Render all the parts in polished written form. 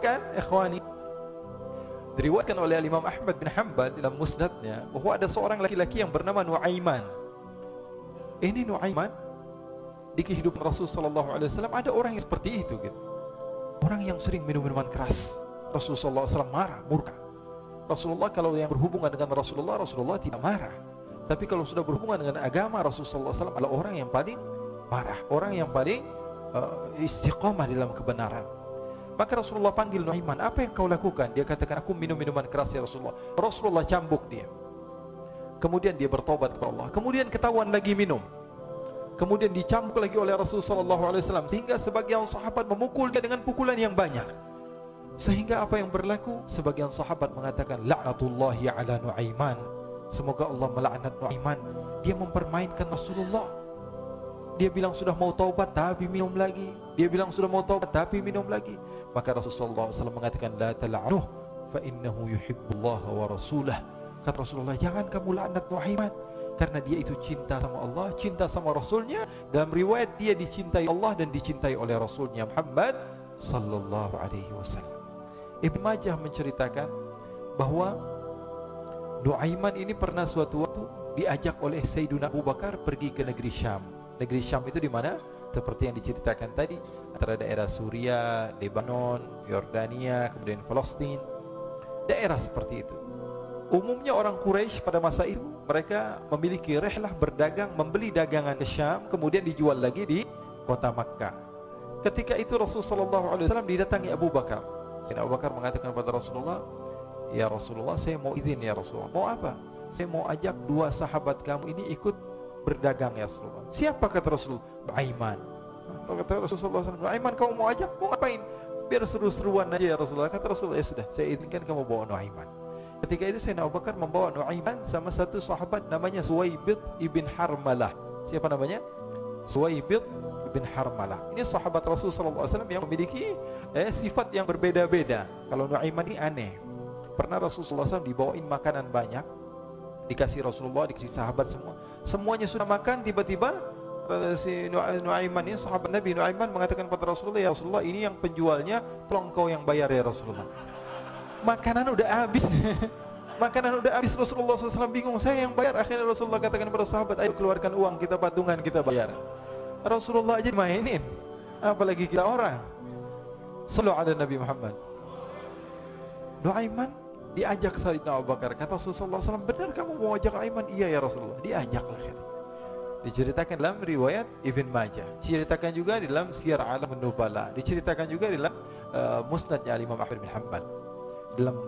Bahkan ikhwani, diriwayatkan oleh Imam Ahmad bin Hanbal dalam musnadnya bahwa ada seorang laki-laki yang bernama Nuaiman. Ini Nuaiman di kehidupan Rasul sallallahu alaihi wasallam ada orang yang seperti itu gitu. Orang yang sering minum minuman keras. Rasul sallallahu alaihi wasallam marah, murka. Rasulullah kalau yang berhubungan dengan Rasulullah tidak marah. Tapi kalau sudah berhubungan dengan agama, Rasulullah SAW adalah orang yang paling marah, orang yang paling istiqamah dalam kebenaran. Maka Rasulullah panggil Nuaiman, apa yang kau lakukan? Dia katakan, aku minum minuman keras ya Rasulullah. Rasulullah cambuk dia. Kemudian dia bertobat kepada Allah. Kemudian ketahuan lagi minum. Kemudian dicambuk lagi oleh Rasulullah SAW, sehingga sebagian sahabat memukul dia dengan pukulan yang banyak. Sehingga apa yang berlaku? Sebagian sahabat mengatakan, la'natullahi ala Nuaiman. Semoga Allah melaknat Nuaiman. Dia mempermainkan Rasulullah. Dia bilang sudah mau taubat tapi minum lagi. Dia bilang sudah mau taubat tapi minum lagi. Maka Rasulullah SAW mengatakan, la tal'anuh fa innahu yuhibbullaha wa rasulah. Kata Rasulullah, jangan kamu laknat Nuaiman, karena dia itu cinta sama Allah, cinta sama Rasulnya. Dalam riwayat dia dicintai Allah dan dicintai oleh Rasulnya Muhammad sallallahu alaihi wasallam. Ibn Majah menceritakan bahwa Nuaiman ini pernah suatu waktu diajak oleh Sayyidina Abu Bakar pergi ke negeri Syam. Negeri Syam itu di mana? Seperti yang diceritakan tadi, antara daerah Suria, Lebanon, Yordania, kemudian Palestina. Daerah seperti itu. Umumnya orang Quraisy pada masa itu mereka memiliki rihlah berdagang, membeli dagangan ke Syam, kemudian dijual lagi di kota Makkah. Ketika itu Rasulullah SAW didatangi Abu Bakar. Sayyidina Abu Bakar mengatakan kepada Rasulullah, ya Rasulullah, saya mau izin ya Rasulullah. Mau apa? Saya mau ajak dua sahabat kamu ini ikut berdagang ya Rasulullah. Siapa kata Rasulullah? Nuaiman. Kata Rasulullah SAW, Nuaiman kamu mau ajak? Mau ngapain? Biar seru-seruan aja ya Rasulullah. Kata Rasulullah, ya sudah, saya izinkan kamu bawa Nuaiman. Ketika itu Sayyidina Abu Bakar membawa Nuaiman sama satu sahabat namanya Suwaibid ibn Harmalah. Siapa namanya? Suwaibid ibn Harmalah. Ini sahabat Rasulullah SAW yang memiliki sifat yang berbeda-beda. Kalau Nuaiman ini aneh. Pernah Rasulullah SAW dibawain makanan banyak, dikasih Rasulullah, dikasih sahabat semua. Semuanya sudah makan, tiba-tiba si Nuaiman ini, sahabat Nabi Nuaiman mengatakan kepada Rasulullah, ya Rasulullah, ini yang penjualnya, tolong kau yang bayar ya Rasulullah. Makanan udah habis. Makanan udah habis. Rasulullah SAW bingung, saya yang bayar. Akhirnya Rasulullah katakan kepada sahabat, ayo keluarkan uang, kita patungan, kita bayar. Rasulullah aja mainin, apalagi kita orang. Sallu ala Nabi Muhammad. Nuaiman diajak Sayyidina Abu Bakar. Kata Rasulullah SAW, benar kamu mau ajak Nuaiman? Iya ya Rasulullah. Diajaklah katanya. Diceritakan dalam riwayat Ibn Majah, diceritakan juga di dalam Siyar A'lam Nubala, diceritakan juga di dalam musnadnya Imam Ahmad bin Hanbal, dalam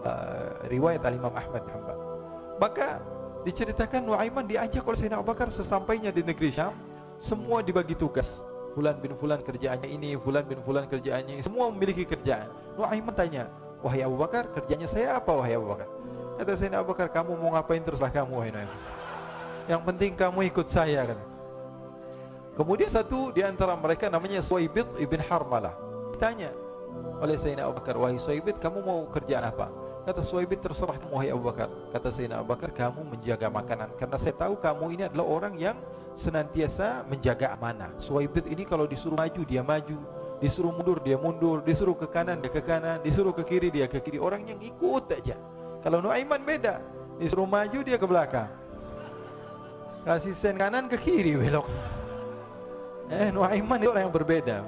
riwayat Imam Ahmad bin Hanbal. Maka diceritakan Nuaiman diajak oleh Sayyidina Abu Bakar. Sesampainya di negeri Syam, semua dibagi tugas. Fulan bin Fulan kerjaannya ini, Fulan bin Fulan kerjaannya ini. Semua memiliki kerjaan. Nuaiman tanya, wahai Abu Bakar, kerjanya saya apa wahai Abu Bakar? Kata Sayyidina Abu Bakar, kamu mau ngapain terserah kamu wahai Nuaiman. Yang penting kamu ikut saya kan. Kemudian satu di antara mereka namanya Suwaibid ibn Harmalah. Ditanya oleh Sayyidina Abu Bakar, wahai Suwaibid, kamu mau kerjaan apa? Kata Suwaibid, terserah kamu wahai Abu Bakar. Kata Sayyidina Abu Bakar, kamu menjaga makanan, karena saya tahu kamu ini adalah orang yang senantiasa menjaga amanah. Suwaibid ini kalau disuruh maju dia maju, disuruh mundur dia mundur, disuruh ke kanan dia ke kanan, disuruh ke kiri dia ke kiri. Orang yang ikut aja. Kalau Nuaiman beda, disuruh maju dia ke belakang, kasih sen kanan ke kiri belok. Nuaiman itu orang yang berbeda.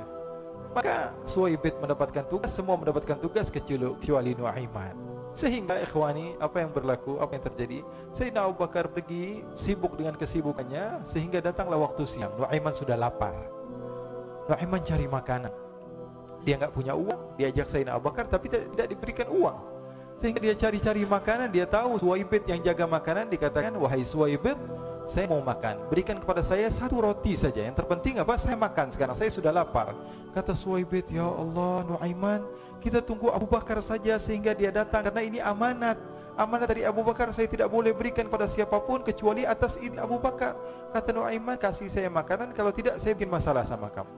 Maka Suwaibid mendapatkan tugas, semua mendapatkan tugas kecuali Nuaiman. Sehingga ikhwani, apa yang berlaku, apa yang terjadi? Sayyidina Abu Bakar pergi sibuk dengan kesibukannya, sehingga datanglah waktu siang. Nuaiman sudah lapar. Nuaiman cari makanan. Dia nggak punya uang, diajak Sayyidina Abu Bakar tapi tidak diberikan uang. Sehingga dia cari-cari makanan, dia tahu Suwaibid yang jaga makanan, dikatakan, wahai Suwaibid, saya mau makan, berikan kepada saya satu roti saja. Yang terpenting apa? Saya makan sekarang, saya sudah lapar. Kata Suwaibid, ya Allah Nuaiman, kita tunggu Abu Bakar saja sehingga dia datang, karena ini amanat. Amanat dari Abu Bakar, saya tidak boleh berikan pada siapapun kecuali atas izin Abu Bakar. Kata Nuaiman, kasih saya makanan, kalau tidak saya bikin masalah sama kamu.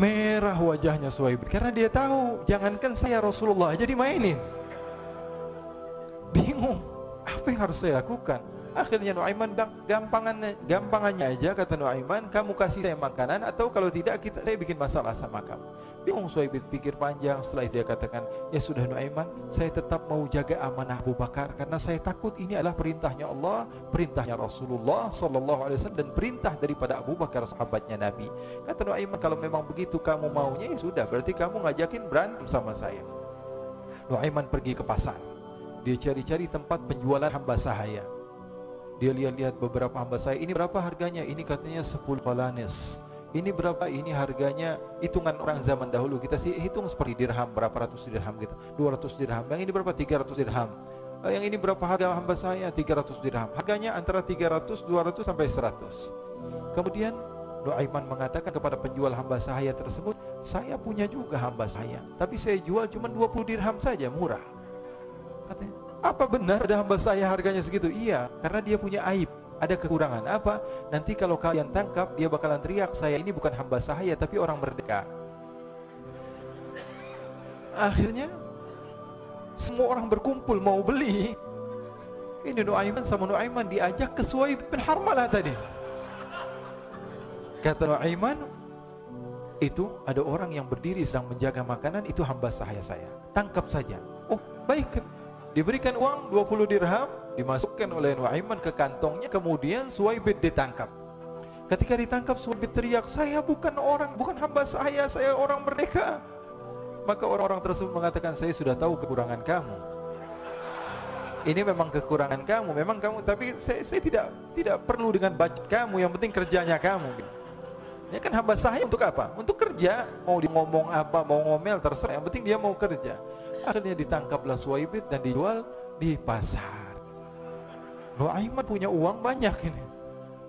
Merah wajahnya Suwaibid, karena dia tahu, jangankan saya Rasulullah jadi mainin. Bingung, apa yang harus saya lakukan? Akhirnya Nuaiman bilang, gampangannya aja, kata Nuaiman, kamu kasih saya makanan, atau kalau tidak saya bikin masalah sama kamu. Bingung Suhaib, pikir panjang. Setelah itu dia katakan, ya sudah Nuaiman, saya tetap mau jaga amanah Abu Bakar karena saya takut ini adalah perintahnya Allah, perintahnya Rasulullah sallallahu alaihi wasallam, dan perintah daripada Abu Bakar sahabatnya Nabi. Kata Nuaiman, kalau memang begitu kamu maunya, ya sudah, berarti kamu ngajakin berantem sama saya. Nuaiman pergi ke pasar. Dia cari-cari tempat penjualan hamba sahaya. Dia lihat-lihat beberapa hamba sahaya. Ini berapa harganya? Ini katanya 10 qalanis. Ini berapa? Ini harganya, hitungan orang zaman dahulu kita sih hitung seperti dirham, berapa ratus dirham gitu, 200 dirham. Yang ini berapa? 300 dirham. Yang ini berapa harga hamba saya? 300 dirham. Harganya antara 300, 200 sampai 100. Kemudian Nuaiman mengatakan kepada penjual hamba sahaya tersebut, saya punya juga hamba saya, tapi saya jual cuma 20 dirham saja, murah. Katanya, apa benar ada hamba saya harganya segitu? Iya, karena dia punya aib. Ada kekurangan apa? Nanti kalau kalian tangkap, dia bakalan teriak, saya ini bukan hamba sahaya tapi orang merdeka. Akhirnya semua orang berkumpul mau beli. Ini Nuaiman sama Nuaiman diajak ke Suhaib bin Harmalah tadi. Kata Nuaiman, itu ada orang yang berdiri sedang menjaga makanan, itu hamba sahaya saya, tangkap saja. Oh baik. Diberikan uang 20 dirham, dimasukkan oleh Nuaiman ke kantongnya, kemudian Suhaib ditangkap. Ketika ditangkap, Suhaib teriak, saya bukan hamba saya orang merdeka. Maka orang-orang tersebut mengatakan, saya sudah tahu kekurangan kamu. Ini memang kekurangan kamu, memang kamu, tapi saya tidak perlu dengan budget kamu, yang penting kerjanya kamu. Ya kan hamba sahaya untuk apa? Untuk kerja, mau dia ngomong apa, mau ngomel terserah, yang penting dia mau kerja. Akhirnya ditangkaplah Suhaib dan dijual di pasar. Nuaiman punya uang banyak ini.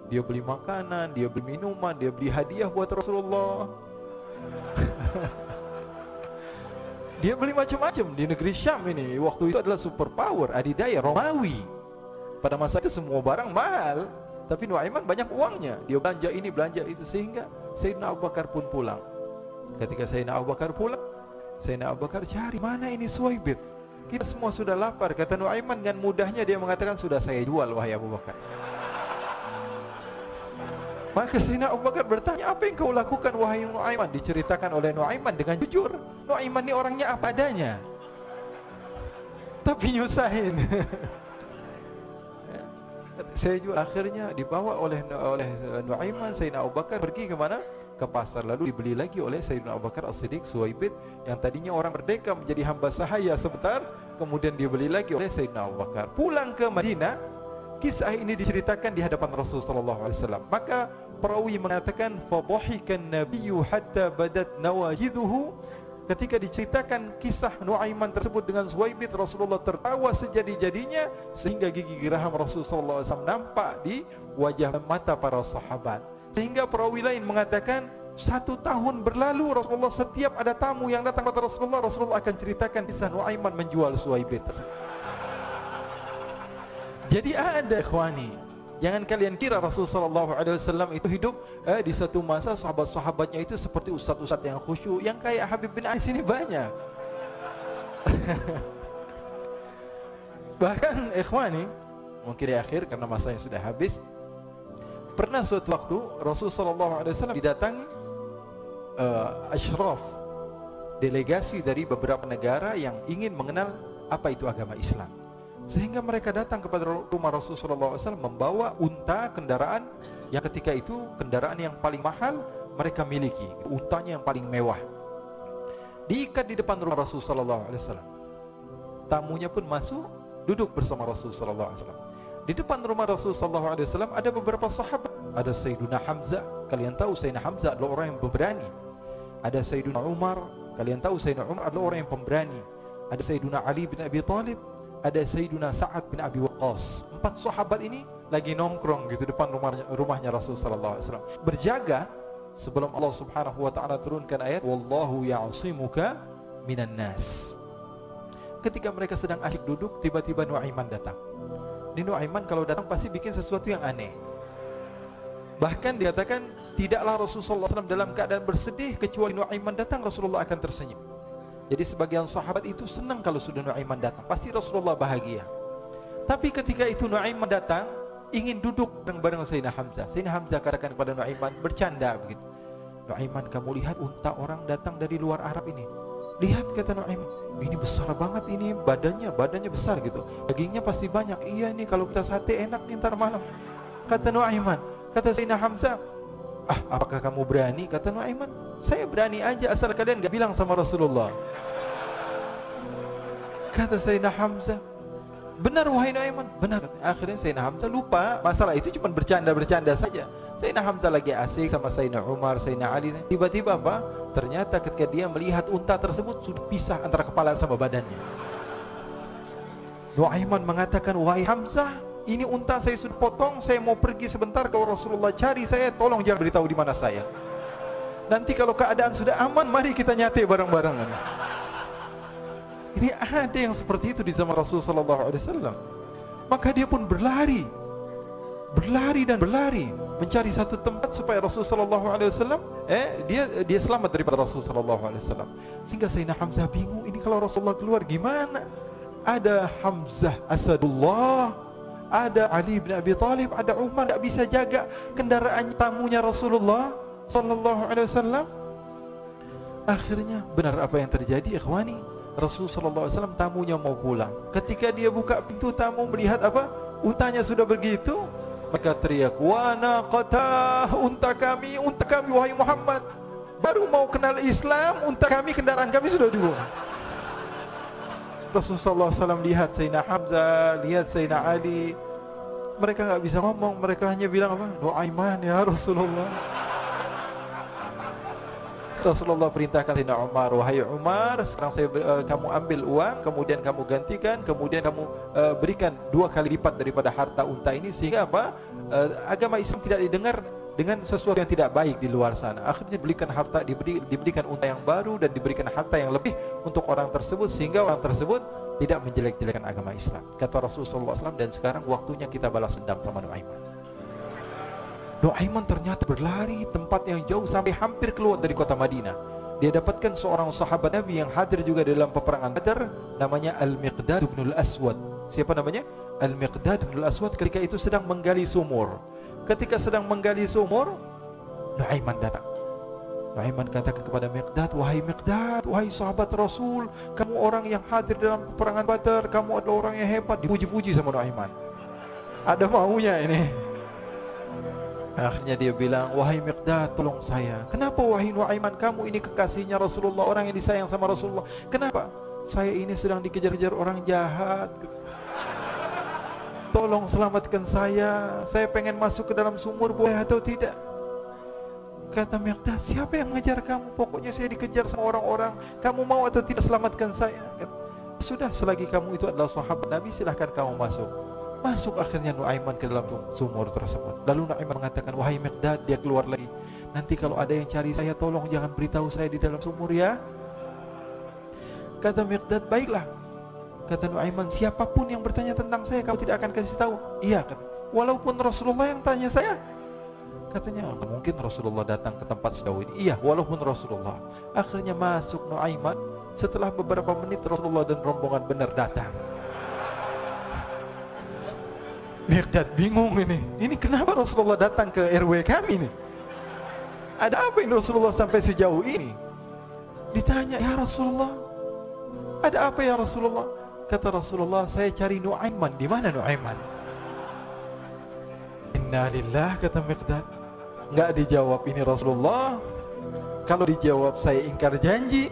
Dia beli makanan, dia beli minuman, dia beli hadiah buat Rasulullah. Dia beli macam-macam di negeri Syam ini. Waktu itu adalah superpower, adidaya Romawi. Pada masa itu semua barang mahal, tapi Nuaiman banyak uangnya. Dia belanja ini, belanja itu, sehingga Sayyidina Abu Bakar pun pulang. Ketika Sayyidina Abu Bakar pulang, Sayyidina Abu Bakar cari, mana ini Suhaib? Kita semua sudah lapar. Kata Nuaiman dengan mudahnya dia mengatakan, sudah saya jual wahai Abu Bakar. Maka Sayyidina Abu Bakar bertanya, apa yang kau lakukan wahai Nuaiman? Diceritakan oleh Nuaiman dengan jujur. Nuaiman ini orangnya apa adanya, tapi nyusahin. Saya jual. Akhirnya dibawa oleh Nuaiman, Sayyidina Abu Bakar pergi ke mana? Ke pasar, lalu dibeli lagi oleh Sayyidina Abu Bakar As-Siddiq. Suhaib yang tadinya orang merdeka menjadi hamba sahaya sebentar, kemudian dibeli lagi oleh Sayyidina Abu Bakar. Pulang ke Madinah, kisah ini diceritakan di hadapan Rasulullah sallallahu alaihi wasallam. Maka perawi mengatakan, fadhahikan nabiyyu hatta badat nawajiduhu. Ketika diceritakan kisah Nuaiman tersebut dengan Suhaib, Rasulullah tertawa sejadi-jadinya sehingga gigi geraham Rasulullah sallallahu alaihi wasallam nampak di wajah mata para sahabat. Sehingga perawi lain mengatakan, 1 tahun berlalu Rasulullah, setiap ada tamu yang datang kepada Rasulullah, Rasulullah akan ceritakan kisah Nuaiman menjual Suhaib. Jadi ada ikhwani, jangan kalian kira Rasulullah SAW itu hidup di satu masa sahabat-sahabatnya itu seperti ustaz-ustaz yang khusyuk, yang kayak Habib bin Ais ini banyak. Bahkan ikhwani, mungkin di akhir karena masanya sudah habis, pernah suatu waktu Rasulullah SAW didatangi asyraf, delegasi dari beberapa negara yang ingin mengenal apa itu agama Islam. Sehingga mereka datang kepada rumah Rasulullah SAW membawa unta, kendaraan yang ketika itu kendaraan yang paling mahal mereka miliki, untanya yang paling mewah. Diikat di depan rumah Rasulullah SAW. Tamunya pun masuk, duduk bersama Rasulullah SAW. Di depan rumah Rasulullah SAW ada beberapa sahabat. Ada Sayyiduna Hamzah, kalian tahu Sayyidina Hamzah adalah orang yang pemberani. Ada Sayyiduna Umar, kalian tahu Sayyidina Umar adalah orang yang pemberani. Ada Sayyiduna Ali bin Abi Thalib, ada Sayyiduna Sa'ad bin Abi Waqqas. 4 sahabat ini lagi nongkrong gitu depan rumahnya Rasulullah SAW, berjaga sebelum Allah Subhanahu wa taala turunkan ayat wallahu ya'simuka minan nas. Ketika mereka sedang asyik duduk, tiba-tiba Nuaiman datang. Di Nuaiman kalau datang pasti bikin sesuatu yang aneh. Bahkan dikatakan tidaklah Rasulullah SAW dalam keadaan bersedih, kecuali Nuaiman datang Rasulullah akan tersenyum. Jadi sebagian sahabat itu senang kalau sudah Nuaiman datang, pasti Rasulullah bahagia. Tapi ketika itu Nuaiman datang, ingin duduk bareng-bareng Sayyidina Hamzah. Sayyidina Hamzah katakan kepada Nuaiman, bercanda begitu. Nuaiman, kamu lihat unta orang datang dari luar Arab ini. Lihat, kata Nuaiman, ini besar banget, ini badannya besar gitu, dagingnya pasti banyak. Iya, ini kalau kita sate enak nih ntar malam, kata Nuaiman. Kata Sayyidina Hamzah, apakah kamu berani? Kata Nuaiman, saya berani aja asal kalian gak bilang sama Rasulullah. Kata Sayyidina Hamzah, benar wahai Nuaiman, benar. Akhirnya Sayyidina Hamzah lupa masalah itu, cuma bercanda-bercanda saja. Sayyidina Hamzah lagi asik sama Sayyidina Umar, Sayyidina Ali. Tiba-tiba apa? Ternyata ketika dia melihat unta tersebut sudah pisah antara kepala sama badannya. Nuaiman mengatakan, wahai Hamzah, ini unta saya sudah potong, saya mau pergi sebentar, kalau Rasulullah cari saya, tolong jangan beritahu di mana saya. Nanti kalau keadaan sudah aman, mari kita nyate bareng-barengan. Ini ada yang seperti itu di zaman Rasulullah SAW. Maka dia pun berlari dan berlari mencari satu tempat supaya Rasulullah SAW dia selamat daripada Rasulullah SAW. Sehingga Sayyidina Hamzah bingung, ini kalau Rasulullah keluar gimana? Ada Hamzah Asadullah, ada Ali bin Abi Thalib, ada Umar, tidak bisa jaga kendaraan tamunya Rasulullah SAW. Akhirnya benar apa yang terjadi, ikhwani. Rasulullah SAW tamunya mau pulang. Ketika dia buka pintu tamu, melihat apa? Untanya sudah begitu. Maka teriak, wa naqatah, unta kami wahai Muhammad. Baru mau kenal Islam, unta kami, kendaraan kami sudah dibuang. Rasulullah SAW lihat Sayyidina Hamzah, lihat Sayyidina Ali. Mereka nggak bisa ngomong, mereka hanya bilang apa? Nuaiman ya Rasulullah. Rasulullah perintahkan Sayyidina Umar, wahai Umar, sekarang kamu ambil uang, kemudian kamu gantikan, kemudian kamu berikan 2 kali lipat daripada harta unta ini, sehingga apa? Agama Islam tidak didengar dengan sesuatu yang tidak baik di luar sana. Akhirnya diberikan harta, diberikan unta yang baru dan diberikan harta yang lebih untuk orang tersebut, sehingga orang tersebut tidak menjelek-jelekan agama Islam. Kata Rasulullah SAW, dan sekarang waktunya kita balas dendam sama Nuaiman. Nuaiman ternyata berlari tempat yang jauh sampai hampir keluar dari kota Madinah. Dia dapatkan seorang sahabat Nabi yang hadir juga dalam peperangan Badar, namanya Al-Miqdad bin Al-Aswad. Siapa namanya? Al-Miqdad bin Al-Aswad ketika itu sedang menggali sumur. Ketika sedang menggali sumur, Nuaiman datang. Nuaiman katakan kepada Miqdad, wahai Miqdad, wahai sahabat Rasul, kamu orang yang hadir dalam peperangan Badar, kamu adalah orang yang hebat. Dipuji-puji sama Nuaiman. Ada maunya ini. Akhirnya dia bilang, wahai Miqdad, tolong saya. Kenapa wahai Nuaiman, kamu ini kekasihnya Rasulullah, orang yang disayang sama Rasulullah. Kenapa? Saya ini sedang dikejar-kejar orang jahat. Tolong selamatkan saya pengen masuk ke dalam sumur, boleh atau tidak? Kata Miqdad, siapa yang mengejar kamu? Pokoknya saya dikejar sama orang-orang. Kamu mau atau tidak selamatkan saya? Kata, sudah, selagi kamu itu adalah sahabat Nabi, silahkan kamu masuk. Masuk akhirnya Nuaiman ke dalam sumur tersebut. Lalu Nuaiman mengatakan, wahai Miqdad, dia keluar lagi. Nanti kalau ada yang cari saya, tolong jangan beritahu saya di dalam sumur ya. Kata Miqdad, baiklah. Kata Nuaiman, siapapun yang bertanya tentang saya, kau tidak akan kasih tahu. Iya, kata, walaupun Rasulullah yang tanya saya. Katanya, mungkin Rasulullah datang ke tempat sejauh ini. Iya, walaupun Rasulullah. Akhirnya masuk Nuaiman. Setelah beberapa menit, Rasulullah dan rombongan benar datang. Miqdad bingung ini. Ini kenapa Rasulullah datang ke RW kami nih? Ada apa ini Rasulullah sampai sejauh ini? Ditanya, ya Rasulullah, ada apa ya Rasulullah? Kata Rasulullah, saya cari Nuaiman. Di mana Nuaiman? Innalillah, kata Miqdad. Enggak dijawab ini Rasulullah. Kalau dijawab saya ingkar janji.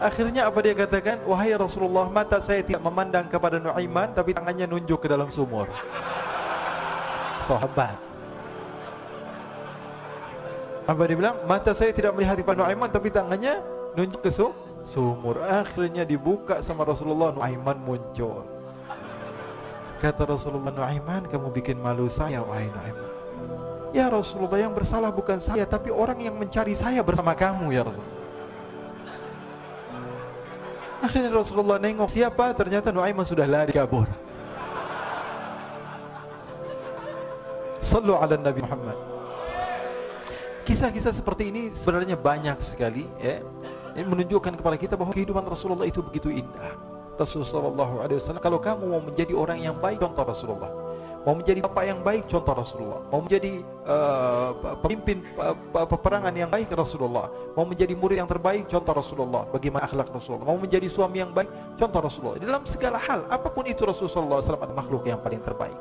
Akhirnya apa dia katakan? Wahai Rasulullah, mata saya tidak memandang kepada Nuaiman, tapi tangannya nunjuk ke dalam sumur. Sahabat. Apa dia bilang? Mata saya tidak melihat kepada Nuaiman, tapi tangannya nunjuk ke sumur. Akhirnya dibuka sama Rasulullah, Nuaiman muncul. Kata Rasulullah, Nuaiman, kamu bikin malu saya, wahai Nuaiman. Ya Rasulullah, yang bersalah bukan saya, tapi orang yang mencari saya bersama kamu ya Rasulullah. Akhirnya Rasulullah nengok, siapa? Ternyata Nuaiman sudah lari kabur. Sallu ala Nabi Muhammad. Kisah-kisah seperti ini sebenarnya banyak sekali ya. Ini menunjukkan kepada kita bahwa kehidupan Rasulullah itu begitu indah. Rasulullah SAW, kalau kamu mau menjadi orang yang baik, contoh Rasulullah. Mau menjadi bapak yang baik, contoh Rasulullah. Mau menjadi pemimpin peperangan yang baik, Rasulullah. Mau menjadi murid yang terbaik, contoh Rasulullah. Bagaimana akhlak Rasulullah. Mau menjadi suami yang baik, contoh Rasulullah. Dalam segala hal, apapun itu Rasulullah SAW adalah makhluk yang paling terbaik.